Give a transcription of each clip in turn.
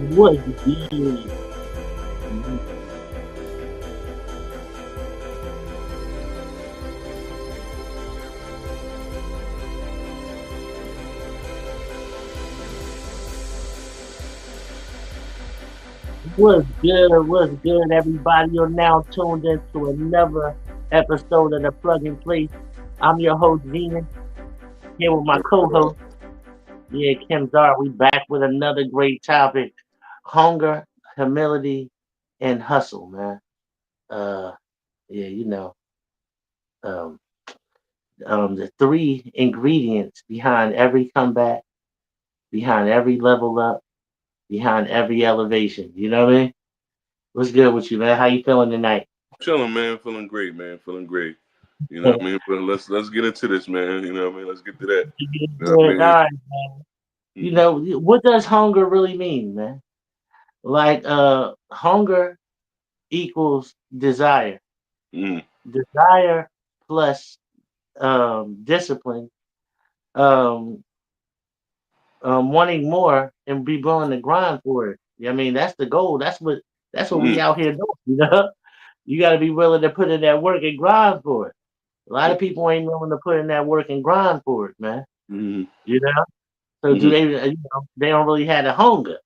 Was good. What's good? What's good, everybody? You're now tuned into another episode of the Plug and Play. I'm your host, Venus, here with my co-host, yeah, Kim Dar. We back with another great topic: hunger, humility, and hustle, man. Uh, yeah, um, the three ingredients behind every comeback, behind every level up, behind every elevation. You know what I mean? What's good with you, man? How you feeling tonight? Chilling, man. Feeling great, man. Feeling great. You know what I mean? But let's get into this, man. You know what I mean? Let's get to that. You know what I All mean? right. Mm-hmm. What does hunger really mean, man? Like, hunger equals desire. Mm-hmm. Desire plus discipline, um, wanting more and be willing to grind for it. I mean, that's the goal. That's what we out here doing. You got to be willing to put in that work and grind for it. A lot of people ain't willing to put in that work and grind for it, man. Mm-hmm. You know. So do Mm-hmm. they? They don't really have the hunger.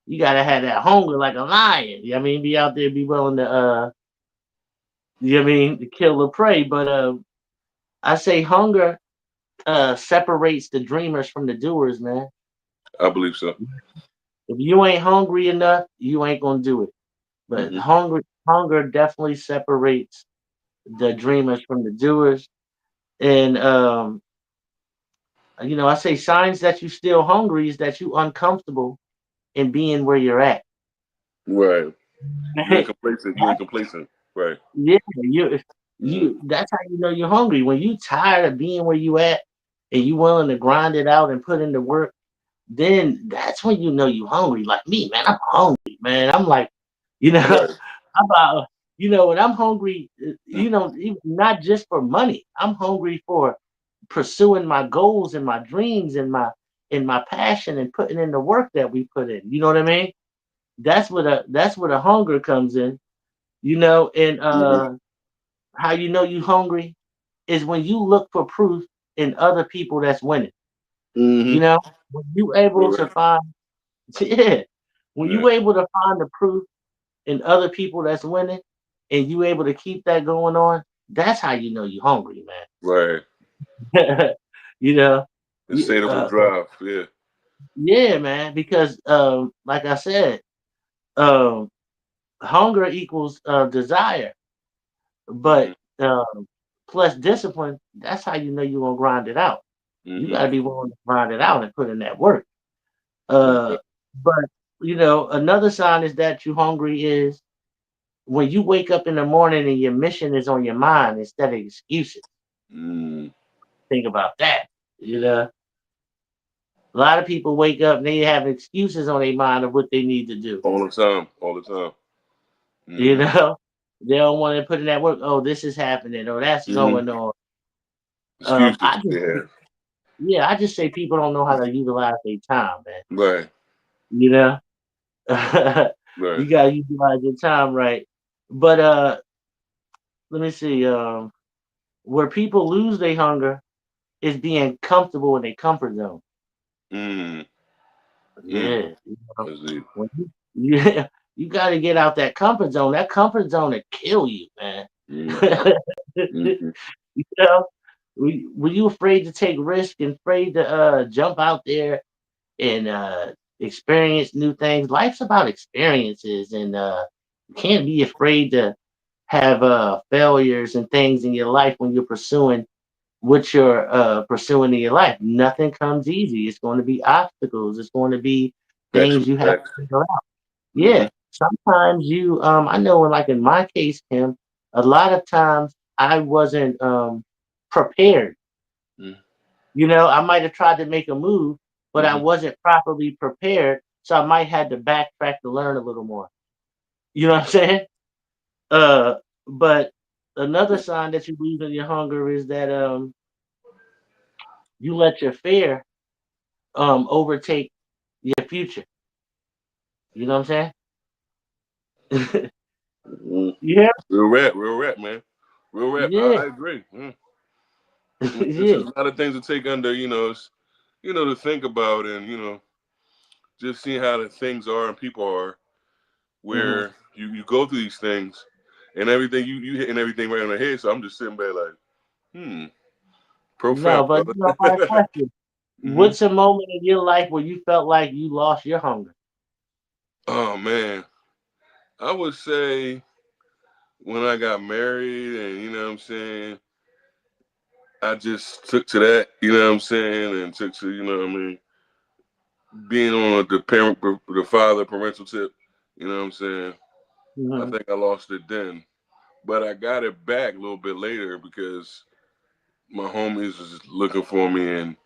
You gotta have that hunger like a lion. I mean, be out there, be willing to, to kill the prey. But I say hunger separates the dreamers from the doers, man. I believe so. If you ain't hungry enough, you ain't gonna do it. But Mm-hmm. hunger definitely separates the dreamers from the doers. And I say signs that you still hungry is that you uncomfortable in being where you're at. Right. You ain't complacent. You ain't complacent. Right. Yeah, you Mm-hmm. you that's how you know you're hungry. When you tired of being where you at and you willing to grind it out and put in the work, then that's when you know you hungry. Like me, man, I'm hungry, man. I'm like, Right. I'm about when I'm hungry, even not just for money. I'm hungry for pursuing my goals and my dreams and my passion and putting in the work that we put in. You know what I mean? That's where the hunger comes in, and Mm-hmm. how you know you hungry is when you look for proof in other people that's winning. Mm-hmm. When you able to Right. find, yeah, when you Right. able to find the proof in other people that's winning, and you able to keep that going on, that's how you know you hungry, Right. man. you know, you, Insatiable drive. Yeah. yeah, man, because like I said, um, hunger equals desire, Mm-hmm. but plus discipline. That's how you know you're gonna grind it out. You Mm-hmm. got to be willing to grind it out and put in that work. Okay. But another sign is that you hungry is when you wake up in the morning and your mission is on your mind instead of excuses. Mm. Think about that. You know, a lot of people wake up and they have excuses on their mind of what they need to do. All the time. All the time. You Mm-hmm. know, they don't want to put in that work. Oh, this is happening. Oh, that's Mm-hmm. going on. Excuses I just they have. I just say people don't know how to utilize their time, man. Right. You know, Right. you gotta utilize your time right. But let me see. Where people lose their hunger is being comfortable in their comfort zone. Mm. Mm. Yeah, Let's see. when you yeah, you got to get out that comfort zone. That comfort zone will kill you, man. Mm. Mm-hmm. you know, were you afraid to take risk and afraid to jump out there and experience new things? Life's about experiences, and you can't be afraid to have failures and things in your life when you're pursuing what you're pursuing in your life. Nothing comes easy. It's going to be obstacles. It's going to be things Factually you have facts. to figure out. Mm-hmm. Yeah. Sometimes I know like in my case, Kim, a lot of times I wasn't prepared. I might have tried to make a move, but I Mm-hmm. wasn't properly prepared. So I might have to backtrack to learn a little more. You know what I'm saying? Uh, but another sign that you're losing your hunger is that you let your fear overtake your future. You know what I'm saying? Mm-hmm. Yeah, Real rap, man. Real rap. yeah, I agree. It's yeah. just a lot of things to take under, to think about, and just seeing how the things are and people are, Hmm. where you go through these things, and everything you hitting everything right on the head. So I'm just sitting back like, profound, No, but brother. my question: hmm what's a moment in your life where you felt like you lost your hunger? Oh man, I would say when I got married, and what I'm saying, I just took to that, what I'm saying, and took to, what I mean, being on the father parental tip, what I'm saying. I Hmm. think I lost it then, but I got it back a little bit later because my homies was looking for me and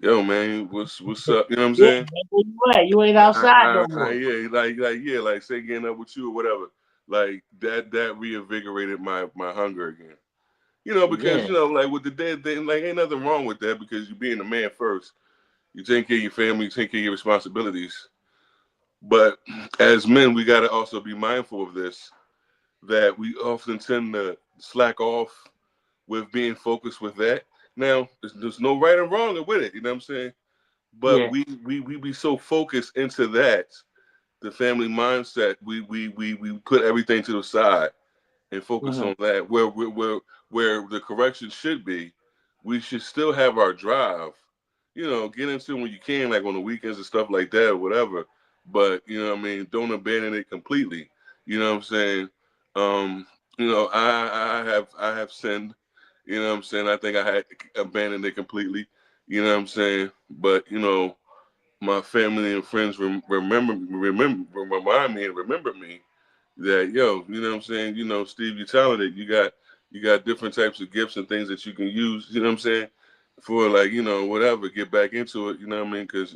yo man, what's up? You know what I'm Yeah, saying? that's where you at. You ain't outside no more. Yeah, like say getting up with you or whatever. Like that reinvigorated my hunger again. Because Yeah. like with the dead thing, like ain't nothing wrong with that because you being a man first. You take care of your family, you take care of your responsibilities. But as men, we got to also be mindful of this that we often tend to slack off with being focused with that. Now, there's no right or wrong with it, you know what I'm saying? But Yeah. we be so focused into that, the family mindset, we put everything to the side and focus Hmm. on that. Where the correction should be, we should still have our drive. Get into it when you can, like on the weekends and stuff like that, or whatever. But what I mean, don't abandon it completely. You know what I'm saying? Um, I have sinned. You know what I'm saying? I think I had abandoned it completely. You know what I'm saying? But my family and friends remind me and remember me that you know what I'm saying, Steve, you're talented. You got different types of gifts and things that you can use, you know what I'm saying, for like, whatever, get back into it, you know what I mean? Because,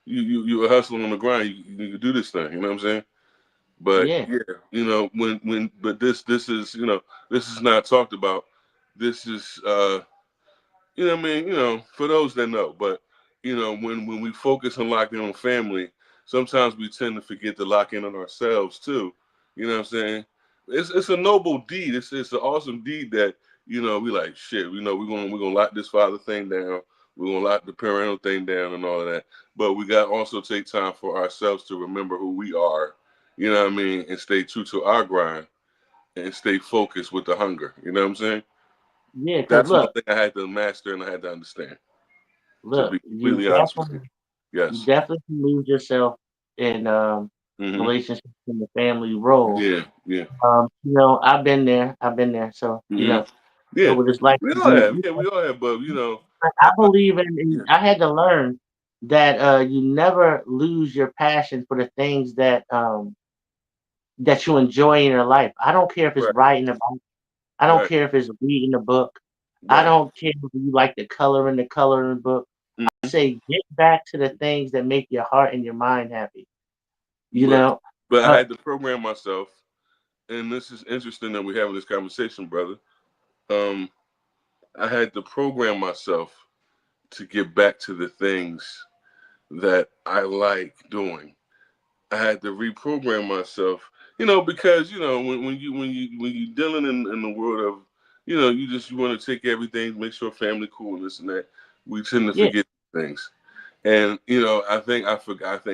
you are hustling on the grind, you do this thing, you know what I'm saying? But Yeah. yeah, but this is, this is not talked about. This is what I mean, for those that know, but when we focus on locking on family, sometimes we tend to forget to lock in on ourselves too. You know what I'm saying? It's a noble deed. It's an awesome deed that we like shit. We're gonna lock this father thing down. We're gonna lock the parental thing down and all of that. But we got to also take time for ourselves to remember who we are. You know what I mean? And stay true to our grind and stay focused with the hunger. You know what I'm saying? Yeah. Cause That's one look, thing I had to master and I had to understand. To look, be completely honest with you, you yes. definitely can lose yourself in hmm relationships in the family role. Yeah, yeah. I've been there. I've been there. So hmm know Yeah. what it's like We to all be. have. Yeah, we all have. But I I, believe in. yeah, I had to learn that you never lose your passion for the things that you enjoy in your life. I don't care if it's right, writing a book. I don't right, care if it's reading a book. I right. don't care if you like the coloring book. I hmm say get back to the things that make your heart and your mind happy. You But know, but I uh, had to program myself, and this is interesting that we're having this conversation, brother. Um, I had to program myself to get back to the things that I like doing. I had to reprogram myself, because when you dealing in the world of, you want to take everything, make sure family cool and this and that. We tend to yeah, forget things, and I think I forgot.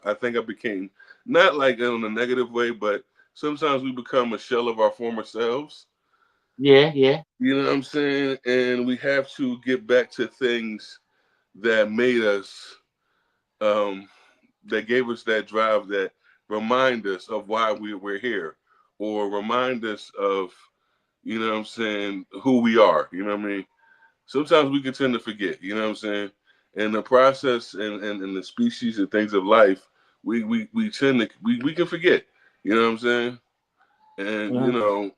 I think I became not like in a negative way, but sometimes we become a shell of our former selves. yeah, yeah, You know what I'm saying? And we have to get back to things that made us. Um, that gave us that drive that remind us of why we're here or remind us of what I'm saying, who we are, you know what I mean. Sometimes we can tend to forget, you know what I'm saying. In the process and the species and things of life, we tend to we can forget, you know what I'm saying. And mhm,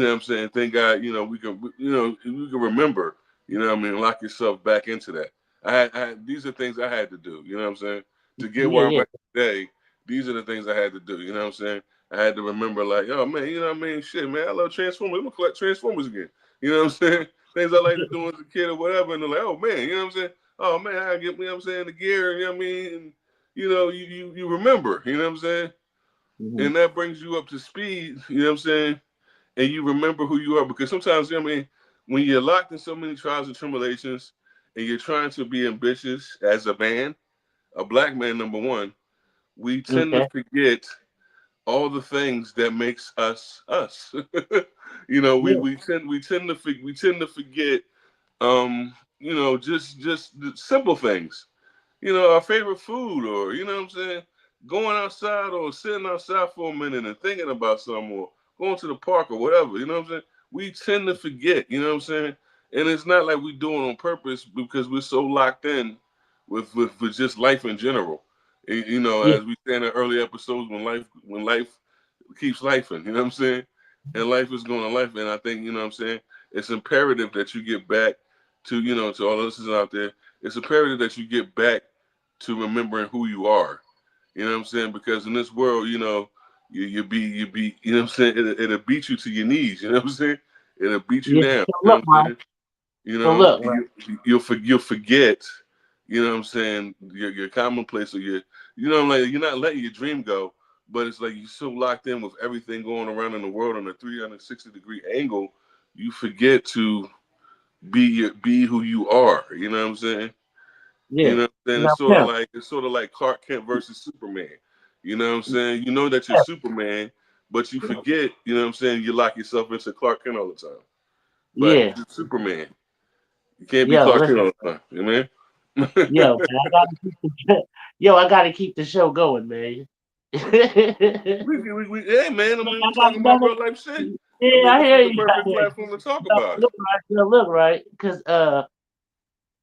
what I'm saying? Thank God, we can remember, what I mean, lock yourself back into that. These are things I had to do, you know what I'm saying? To get yeah, where I'm yeah, at today, these are the things I had to do, you know what I'm saying? I had to remember, like, oh man, you know what I mean? Shit, man, I love Transformers. I'm gonna collect Transformers again. You know what I'm saying? Things I like to do as a kid or whatever, and they're like, oh man, you know what I'm saying? Oh man, I get, you know what I'm saying, the gear, you know what I mean? you remember, you know what I'm saying? Hmm. And that brings you up to speed, you know what I'm saying? And you remember who you are because sometimes, you know what I mean, when you're locked in so many trials and tribulations and you're trying to be ambitious as a man, a black man, number one, we tend to Okay. forget all the things that makes us us. You know, we Yeah. we tend we tend to we tend to forget just the simple things. Our favorite food, or you know what I'm saying, going outside or sitting outside for a minute and thinking about something, or going to the park or whatever. You know what I'm saying? We tend to forget. You know what I'm saying? And it's not like we do it on purpose because we're so locked in with just life in general. Yeah. As we said in the early episodes, when life keeps lifing, you know what I'm saying? And life is going to life. And I think, you know what I'm saying, it's imperative that you get back to all the listeners out there, it's imperative that you get back to remembering who you are. You know what I'm saying? Because in this world, you be, you know what I'm saying, it'll beat you to your knees, you know what I'm saying? It'll beat you Yeah. down, So you know look, what I'm man. saying? So look, man. You'll forget, you know what I'm saying, your commonplace, or like you're not letting your dream go, but it's like you're so locked in with everything going around in the world on a 360-degree angle, you forget to be who you are. You know what I'm saying? You Yeah. know what I'm saying? Now, It's Pimp. like Clark Kent versus Superman. You know what I'm saying? You know that you're Yeah. Superman, but you forget, you know what I'm saying, you lock yourself into Clark Kent all the time. But Yeah. you're Superman. You can't be Yo, Clark Kent listen. all the time. You know what I Yo, mean? man, I gotta keep the yo, I gotta keep the show going, man. I Hey man, I mean, we got talking about another. real life shit. I Yeah, mean, I this hear is the you. I perfect hear you. platform to talk about it. Look right, look right, because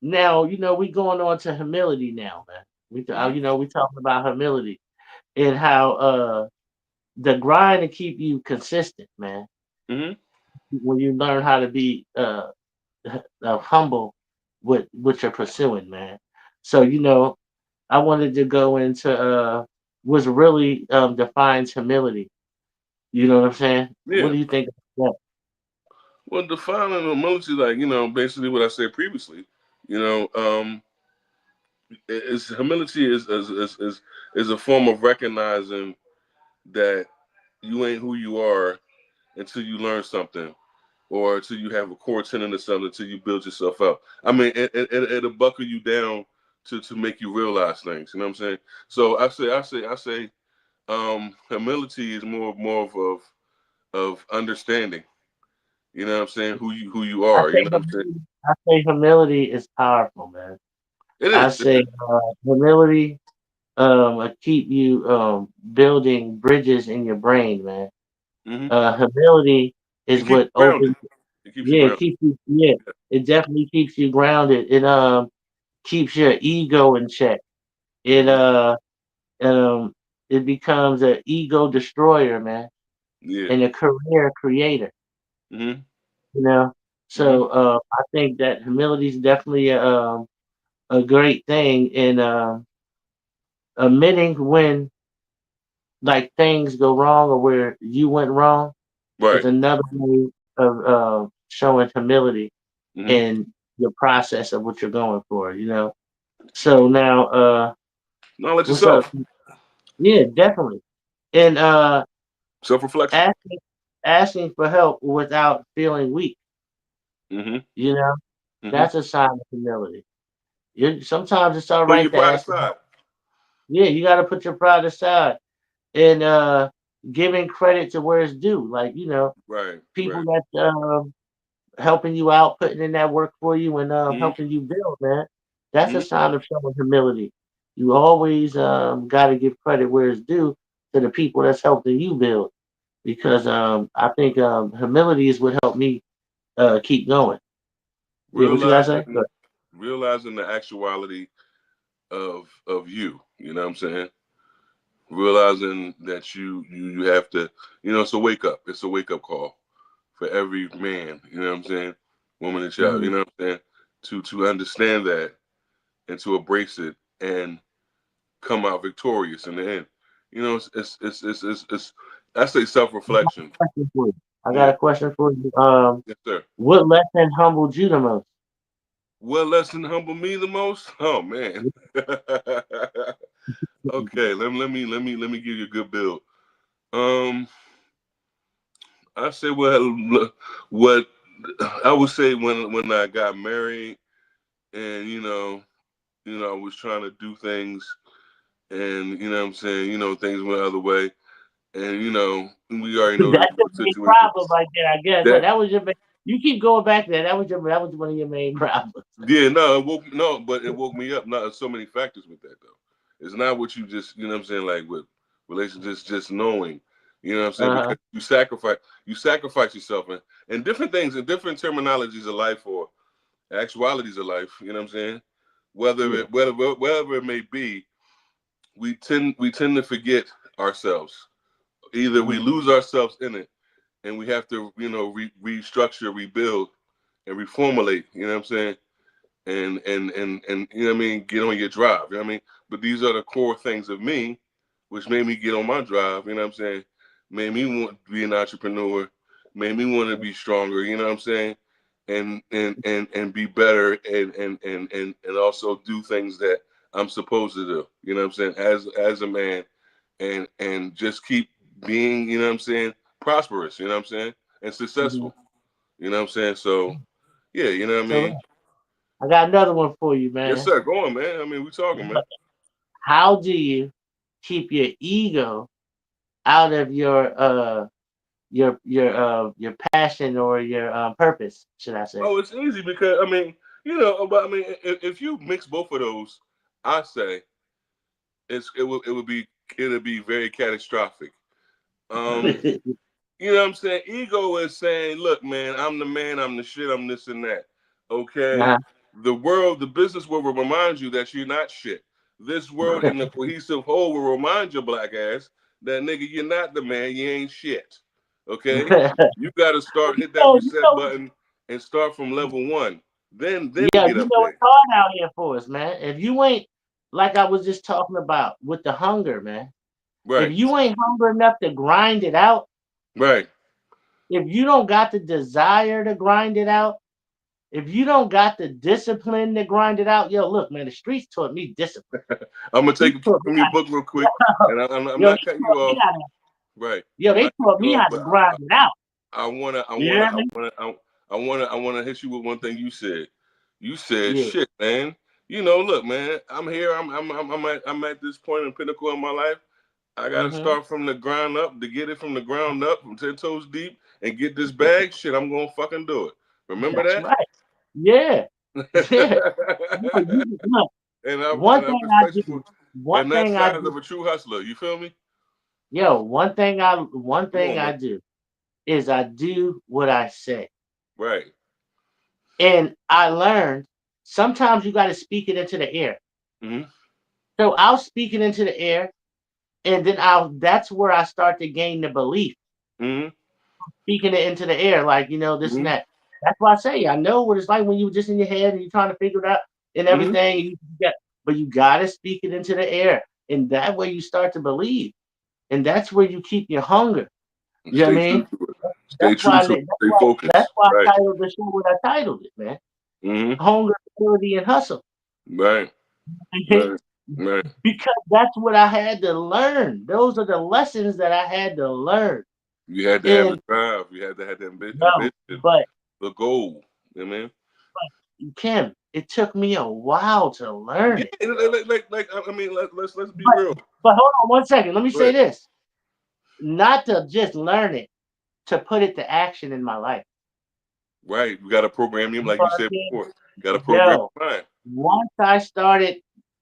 now we going on to humility now, man. Hmm. We talking about humility and how the grind to keep you consistent, man. Hmm. When you learn how to be humble with what you're pursuing, man. So I wanted to go into what really defines humility. You know what I'm saying? What Yeah. do you think of Well, defining emotions, like basically what I said previously. You know, is humility is a form of recognizing that you ain't who you are until you learn something, or until you have a core tenet of something, until you build yourself up. I mean, it'll buckle you down to make you realize things. You know what I'm saying? So I say, humility is more of understanding. You know what I'm saying? Who you that? are. You know what I'm saying? I say humility is powerful, man. It I is. It say is. humility keep you building bridges in your brain, man. Mm-hmm. Humility is It keeps what you grounded. opens. It keeps you Yeah, it grounded. keeps you. Yeah, it definitely keeps you grounded. It keeps your ego in check. It Mm-hmm. um it becomes an ego destroyer, man, Yeah. and a career creator. Mm-hmm. You know, Mm-hmm. so I think that humility is definitely a great thing in admitting when like things go wrong or where you went wrong is Right. another way of showing humility Mm-hmm. in your process of what you're going for. So now, Knowledge what's up? yourself. Yeah, definitely. And Self-reflection. asking asking for help without feeling weak. Mm-hmm. You know, Mm-hmm. that's a sign of humility. Sometimes it's all Putting right your to pride ask for aside. help. Yeah, you got to put your pride aside and giving credit to where it's due. Like Right. people Right. that helping you out, putting in that work for you, and Mm-hmm. helping you build, man. That's a Mm-hmm. sign of showing humility. You always got to give credit where it's due to the people that's helping you build, because I think humility is what helped me keep going. Yeah, what you gotta say? Realizing realizing the actuality of you. You know what I'm saying? Realizing that you have to, it's a wake up. It's a wake up call for every man, you know what I'm saying? Woman and child, Hmm. you know what I'm saying? To understand that and to embrace it and come out victorious in the end. It's I say self reflection. Question for you. I got Yeah. a question for you. Yes, sir. What lesson humbled you the most? What lesson humbled me the most? Oh man. Okay, let me give you a good build. Um, I say what I would say when I got married, and I was trying to do things, and what I'm saying, things went the other way, and we already know That's your the main situation. problem right there, I guess. Huh? That That was your main. You keep going back there. That was one of your main problems. Yeah, no, but it woke me up. Not so many factors with that though. It's not what you just, what I'm saying, like with relationships, just knowing, what I'm saying, Uh-huh. because you sacrifice yourself and different things and different terminologies of life or actualities of life. You know what I'm saying? Whether Yeah. it whatever it may be, we tend to forget ourselves. Either we Mm-hmm. lose ourselves in it, and we have to, restructure, rebuild, and reformulate. You know what I'm saying? And get on your drive. You know what I mean? But these are the core things of me, which made me get on my drive. You know what I'm saying? Made me want to be an entrepreneur. Made me want to be stronger. You know what I'm saying? And be better and also do things that I'm supposed to do. You know what I'm saying? As a man, and just keep being. You know what I'm saying? Prosperous. You know what I'm saying? And Mm-hmm. successful. You know what I'm saying? So yeah, you know what I So mean? I got another one for you, Yes, man. sir. Go on, man. I mean, we talking, man. How do you keep your ego out of your passion or your purpose, should I say? Oh, it's easy because I mean, but I mean, if you mix both of those, I say it would be very catastrophic. Um, you know what I'm saying? Ego is saying, look, man, I'm the man, I'm the shit, I'm this and that. Okay. Uh-huh. The business will remind you that you're not shit. This world in the cohesive whole will remind your black ass that nigga, you're not the man, you ain't shit. Okay? You gotta hit that So, you reset know, button and start from level one. Then yeah, get you up know it's there. hard out here for us, man. If you ain't like I was just talking about with the hunger, man. If Right. you ain't hungry enough to grind it out, Right. if you don't got the desire to grind it out, if you don't got the discipline to grind it out, yo, look, man, the streets taught me discipline. I'm The gonna take streets it taught me from your book real quick, how, and I'm yo, not they cutting you taught me off. how to, Right. yo, I'm they not taught cutting you me off, how to but grind it out. You hear me? I wanna hit you with one thing you said. You said, Yeah. "Shit, man. Look, man. I'm here. I'm at this point in pinnacle in my life. I got to Mm-hmm. start from the ground up to get it from the ground up, from 10 toes deep, and get this bag. Shit, I'm gonna fucking do it. Remember That's that? right. Yeah. Yeah. No, look, and I one and I thing I respect you do, for, one and that's thing I signs do, of a true hustler. You feel me? yo, one Come thing on, man. I do is I do what I say. Right. And I learned sometimes you got to speak it into the air. Hmm. So I'll speak it into the air, and then that's where I start to gain the belief, Hmm. speaking it into the air, like, this and Hmm. that. That's why I say I know what it's like when you just in your head and you're trying to figure it out and Hmm. everything. But you got to speak it into the air. And that way you start to believe. And that's where you keep your hunger. You know what I Stay true mean? to it. Stay true to it. Stay That's focused. why Right. I titled the show what I titled it, man. Hmm. Hunger, ability, and hustle. Right. Right. Right. Because that's what I had to learn. Those are the lessons that I had to learn. You had to have the And drive. You had to have the no, ambition, but the goal. You know what I mean? Kim, it took me a while to learn Yeah. it, bro. I mean, let's be But real. but hold on one second. Let me say Right. this. Not to just learn it, to put it to action in my life. Right. We got to program him, You know like you what I'm said saying? before. Got to program Yo, your mind. once I started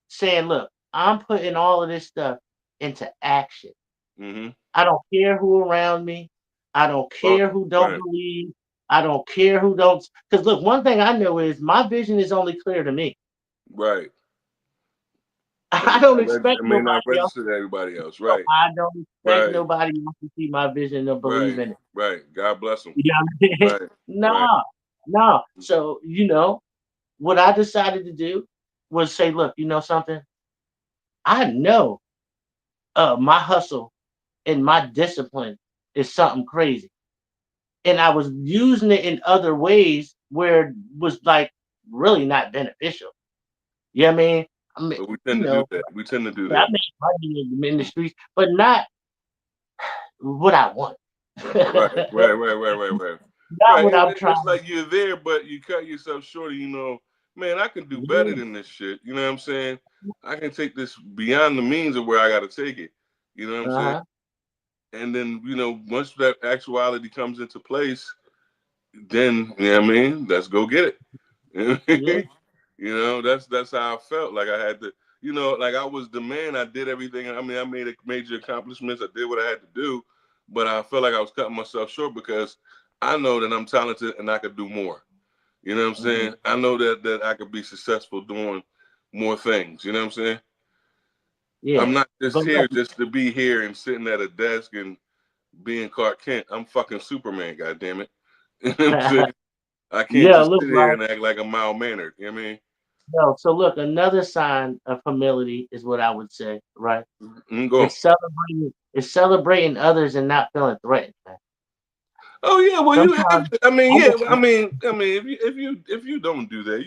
saying, look, I'm putting all of this stuff into action. Mm-hmm. I don't care who around me. I don't Oh, care who don't right. believe. I don't care who don't. Because look, one thing I know is my vision is only clear to me. Right. I don't expect It may not nobody else. register to everybody else. No, Right. I don't expect Right. nobody else to see my vision or believe Right. in it. Right. God bless them. You know what I mean? Right. Right. No, no. So, what I decided to do was say, look, you know something? I know my hustle and my discipline is something crazy. And I was using it in other ways where it was like really not beneficial. You know what I mean? I mean, But we you tend to do know, that. We tend to do I that. make money in the streets, but not what I want. Right, Not right, right, right, right, right. Right. what I'm It's trying. like you're there, but you cut yourself short. And you know, man, I can do better Yeah. than this shit. You know what I'm saying? I can take this beyond the means of where I got to take it. You know what I'm saying? Uh-huh. And then, once that actuality comes into place, then, you know what I mean? Let's go get it. You know what I Yeah. mean? That's how I felt. Like I had to, like I was the man. I did everything. I mean, I made major accomplishments. I did what I had to do, but I felt like I was cutting myself short because I know that I'm talented and I could do more. You know what I'm Hmm. saying? I know that I could be successful doing more things. You know what I'm saying? Yeah. I'm not just But here look, just to be here and sitting at a desk and being Clark Kent. I'm fucking Superman, goddamn it. You know what I'm saying? I can't yeah, just look, sit here right. and act like a mild mannered. You know what I mean? No, so look, another sign of humility is what I would say, right? Go. It's celebrating others and not feeling threatened, man. Oh yeah, well you have. Sometimes I mean, I yeah. look, If you don't do that,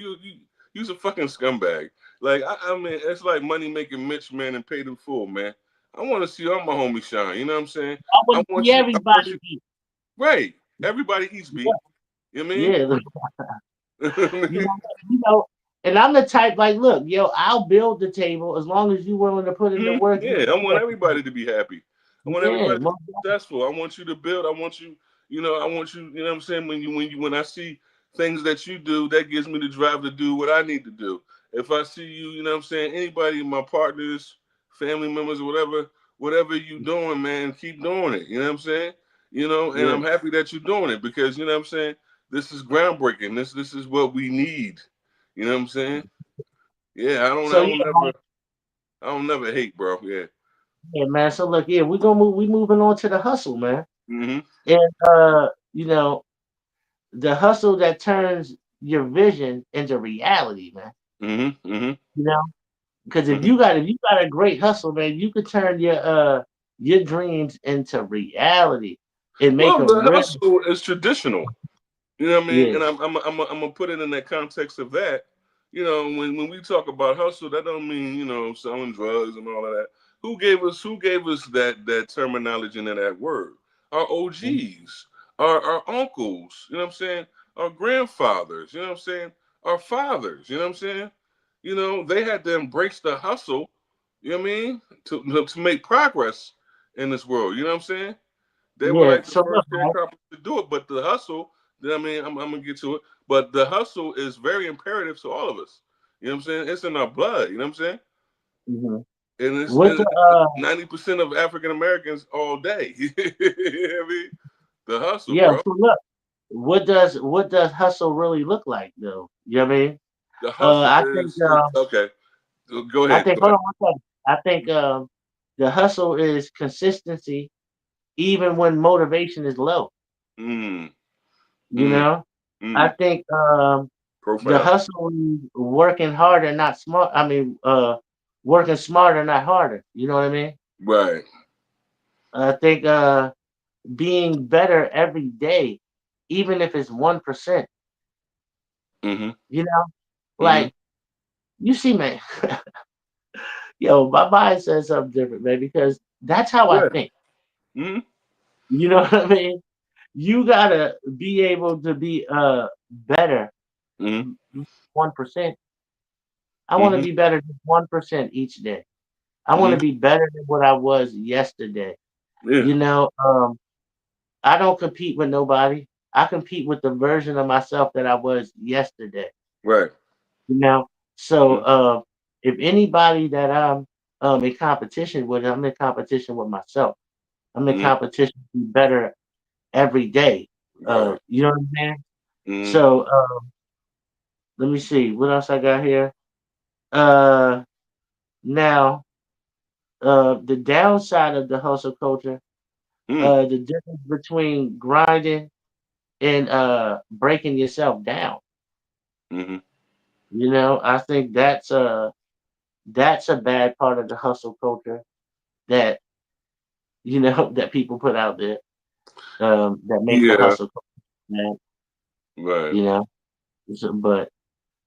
you's a fucking scumbag. Like I mean, it's like money making Mitch, man, and paid in full, man. I want to see all my homies shine. You know what I'm saying? I I want to see want you. I want everybody you. eat. Right. Everybody eats Yeah, beat. You know yeah, look, what I you mean? know, you know, and I'm the type like, look, yo, I'll build the table as long as you're willing to put in the work. Yeah, I want everybody to be happy. I want Yeah, everybody to be successful. I want you to build. I want you, I want you, you know what I'm saying? When I see things that you do, that gives me the drive to do what I need to do. If I see you, you know what I'm saying, anybody, my partners, family members, whatever you doing, man, keep doing it. You know what I'm saying? And yeah. I'm happy that you're doing it because you know what I'm saying? This is groundbreaking. This is what we need. You know what I'm saying? Yeah, So yeah, I don't never hate, bro. Yeah. yeah, man. So look, yeah, we moving on to the hustle, man. Mm-hmm. And you know, the hustle that turns your vision into reality, man. Mm-hmm. Mm-hmm. You know, because Mm-hmm. if you got a great hustle, man, you could turn your dreams into reality and make Well, them the real. hustle is traditional. You know what I mean? Yeah. And I'm gonna put it in that context of that. When we talk about hustle, that don't mean selling drugs and all of that. Who gave us that terminology and that word? Our OGs, our uncles. You know what I'm saying? Our grandfathers. You know what I'm saying? Our fathers. You know what I'm saying? They had to embrace the hustle. You know what I mean? To make progress in this world. You know what I'm saying? They were Yeah. like the So look, first sharecroppers to do it, but the hustle, I mean, I'm gonna get to it, but the hustle is very imperative to all of us. You know what I'm saying? It's in our blood. You know what I'm saying? mhm. And it's What the 90% of African Americans all day. You know what I mean? The hustle, yeah, bro. so look, what does hustle really look like though? You know what I mean? The hustle I think is okay. Go I ahead. think Go hold ahead. on one second. I think the hustle is consistency even when motivation is low. Mm, You mm, know? I mm. think the Profound. hustle is working harder, not smart. I mean, working smarter, not harder. You know what I mean? Right. I think being better every day, even if it's 1%. Mm-hmm. You know, Mm-hmm. like you see, man. Yo, my mind says something different, man, because that's how I Yeah. think. Mm-hmm. You know what I mean? You gotta be able to be better Mm-hmm. 1%. I want to Mm-hmm. be better than 1% each day. I want to Mm-hmm. be better than what I was yesterday. Yeah. You know, I don't compete with nobody. I compete with the version of myself that I was yesterday. Right. You know, so Mm-hmm. if anybody that I'm in competition with, I'm in competition with myself. I'm in Mm-hmm. competition to be better every day. Right. You know what I'm saying? Mm-hmm. So let me see what else I got here. Uh, now the downside of the hustle culture, Mm-hmm. the difference between grinding and breaking yourself down. Mm-hmm. You know, I think that's a bad part of the hustle culture that that people put out there that makes the Yeah. hustle culture bad. Right. You know, but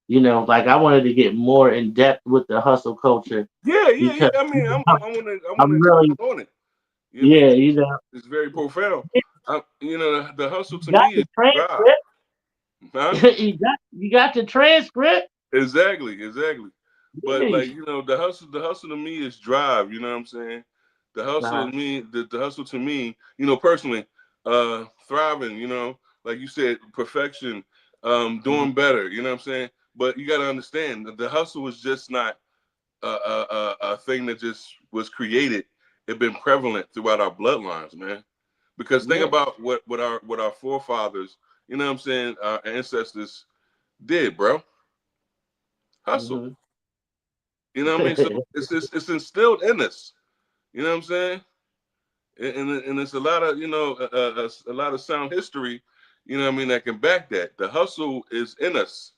Like I wanted to get more in depth with the hustle culture Yeah, yeah, yeah. because I mean, I wanna I'm expound really, on it. You know what I mean? yeah, 'Cause it's very profound. you The hustle to got me the is drive, transcript. huh? You got the transcript. Exactly, exactly. But Yeah. like, the hustle to me is drive. You know what I'm saying? Nah, The hustle to me, personally, thriving. Like you said, perfection, mhm. doing better. You know what I'm saying? But you got to understand that the hustle is just not a thing that just was created. It's been prevalent throughout our bloodlines, man. Because think Yeah. about what our forefathers, what I'm saying, our ancestors did, bro. Hustle. Hmm. You know what I mean? So it's instilled in us. You know what I'm saying? And it's a lot of a lot of sound history. You know what I mean? That can back that. The hustle is in us.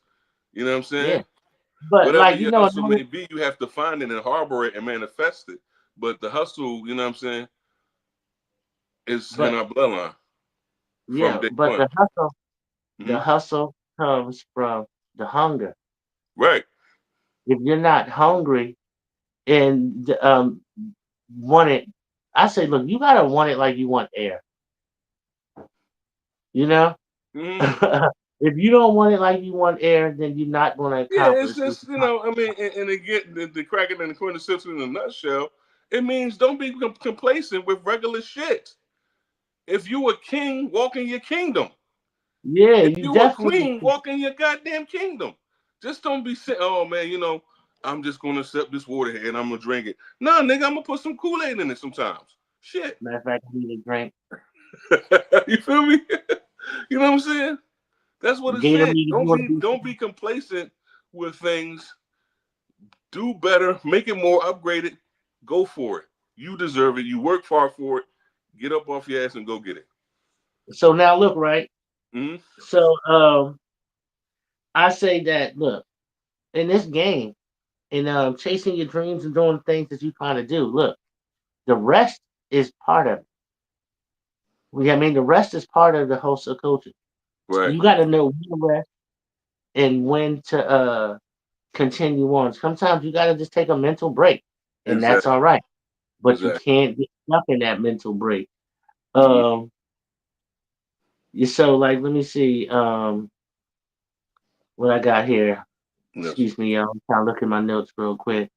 You know what I'm Yeah. saying? But Whatever like your hustle may be, you have to find it and harbor it and manifest it. But the hustle, you know what I'm saying, is in but our bloodline from yeah, day but one. the Hmm. hustle comes from the hunger. Right. If you're not hungry and want it, I say, look, you gotta want it like you want air. You know, Hmm. if you don't want it like you want air, then you're not going to Yeah, it's accomplish what just I mean, and again, the crack it in the quintessential in a nutshell, it means don't be complacent with regular shit. If you a king, walk in your kingdom. Yeah, If you you a definitely. queen, walk in your goddamn kingdom. Just don't be saying, "Oh man, I'm just gonna sip this water here and I'm gonna drink it." Nah, nigga, I'm gonna put some Kool-Aid in it sometimes. Shit. Matter of fact, I need a drink. You feel me? You know what I'm saying? That's what it's saying. Gatorade if you Don't want be to be. don't be complacent with things. Do better, make it more upgraded. Go for it. You deserve it. You work hard for it. Get up off your ass and go get it. So now look, right? Hmm. So I say that look in this game and chasing your dreams and doing things that you trying to do. Look, the rest is part of it. I mean, the rest is part of the whole culture. Right. You got to know when to rest and when to continue on. Sometimes you got to just take a mental break, and that's Exactly. all right. But you Exactly. can't get stuck in that mental break. Hmm. Um, so like, let me see, what I got here. Yes. Excuse me, y'all. I'm trying to look at my notes real quick.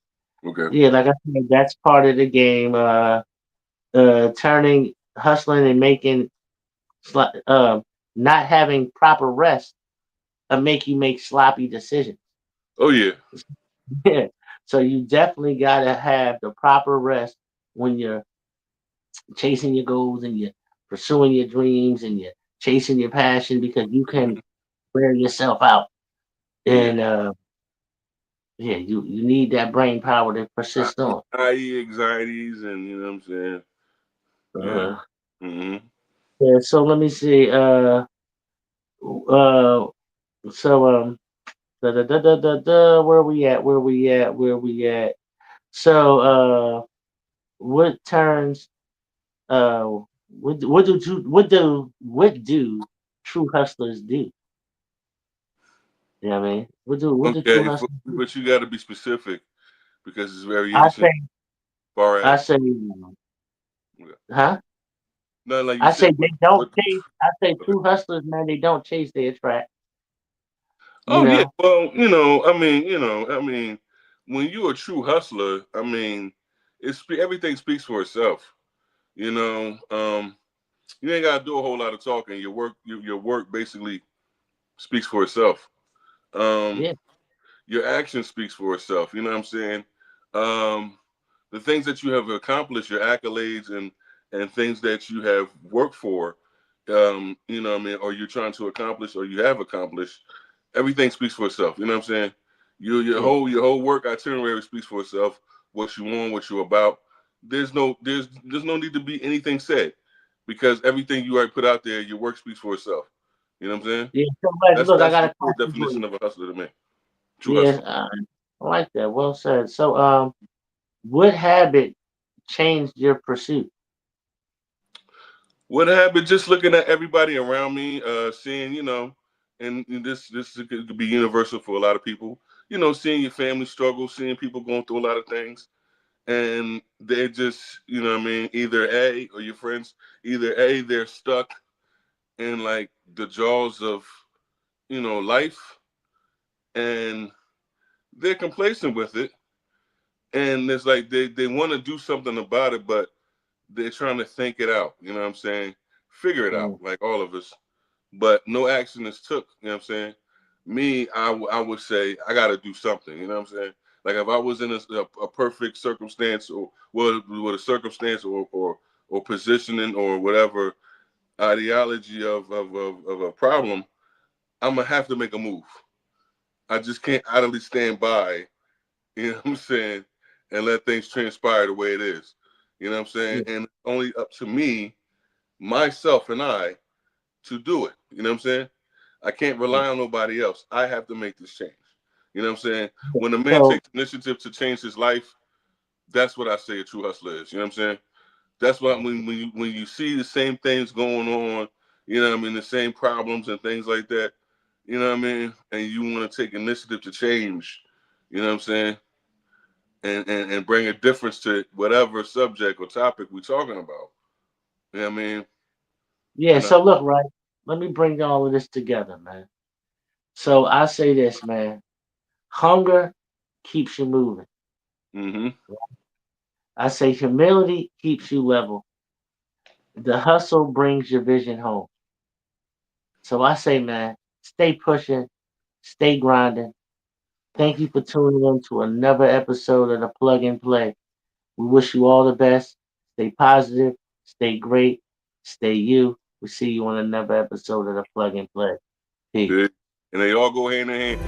Okay. Yeah, like I said, that's part of the game. Turning, hustling, and making, not having proper rest, make you make sloppy decisions. Oh yeah. Yeah. So you definitely gotta have the proper rest when you're chasing your goals and you're pursuing your dreams and you're chasing your passion because you can Hmm. wear yourself out. Yeah. And yeah, you need that brain power to persist on. I.e. anxieties and what I'm saying. Yeah. Uh, Hmm. yeah, so let me see. Uh, so where we at? Where we at? Where we at? So what turns uh what do true hustlers do? You know what I mean? What do true Okay, hustlers do? but you got to be specific because it's I variation say as far I as say huh? not like you I said. say they don't What chase. I say true hustlers, man, they don't chase their track. You Oh yeah, know, well, I mean, when you're a true hustler, I mean, everything speaks for itself. You know, you ain't gotta do a whole lot of talking. Your work basically speaks for itself. Um, yeah, your action speaks for itself. You know what I'm saying? Um, the things that you have accomplished, your accolades and things that you have worked for, what I mean, or you're trying to accomplish or you have accomplished, everything speaks for itself. You know what I'm saying? Your yeah. whole work itinerary speaks for itself. What you want, what you're about. There's no need to be anything said because everything you already put out there, your work speaks for itself. You know what I'm saying? Yeah. So look, I That's got the a full question for you. definition of a hustler to me. True Yeah, hustler. I like that. Well said. So what habit changed your pursuit? What happened? Just looking at everybody around me, seeing, and this could be universal for a lot of people. You know, seeing your family struggle, seeing people going through a lot of things, and they just, you know what I mean, either A, or your friends, either A, they're stuck in like the jaws of, you know, life, and they're complacent with it, and it's like they want to do something about it, but they're trying to think it out, you know what I'm saying? Figure it out, Mm. like all of us. But no action is took, you know what I'm saying? Me, I would say I got to do something, you know what I'm saying? Like if I was in a perfect circumstance, or with a circumstance, or positioning, or whatever ideology of a problem, I'm gonna have to make a move. I just can't idly stand by, you know what I'm saying, and let things transpire the way it is. You know what I'm saying? Yeah. And it's only up to me, myself, and I to do it. You know what I'm saying? I can't Yeah. rely on nobody else. I have to make this change. You know what I'm saying? When a man So takes initiative to change his life, that's what I say a true hustler is. You know what I'm saying? That's why when you see the same things going on, you know what I mean, the same problems and things like that, you know what I mean, and you want to take initiative to change, you know what I'm saying, and bring a difference to whatever subject or topic we're talking about. You know what I mean? yeah, And so look, right. Let me bring all of this together, man. So I say this, man. Hunger keeps you moving. mm-hmm. I say humility keeps you level. The hustle brings your vision home. So I say, man, stay pushing, stay grinding. Thank you for tuning in to another episode of the Plug and Play. We wish you all the best. Stay positive, stay great, stay you. We see you on another episode of the Plug and Play. Peace. And they all go hand in hand.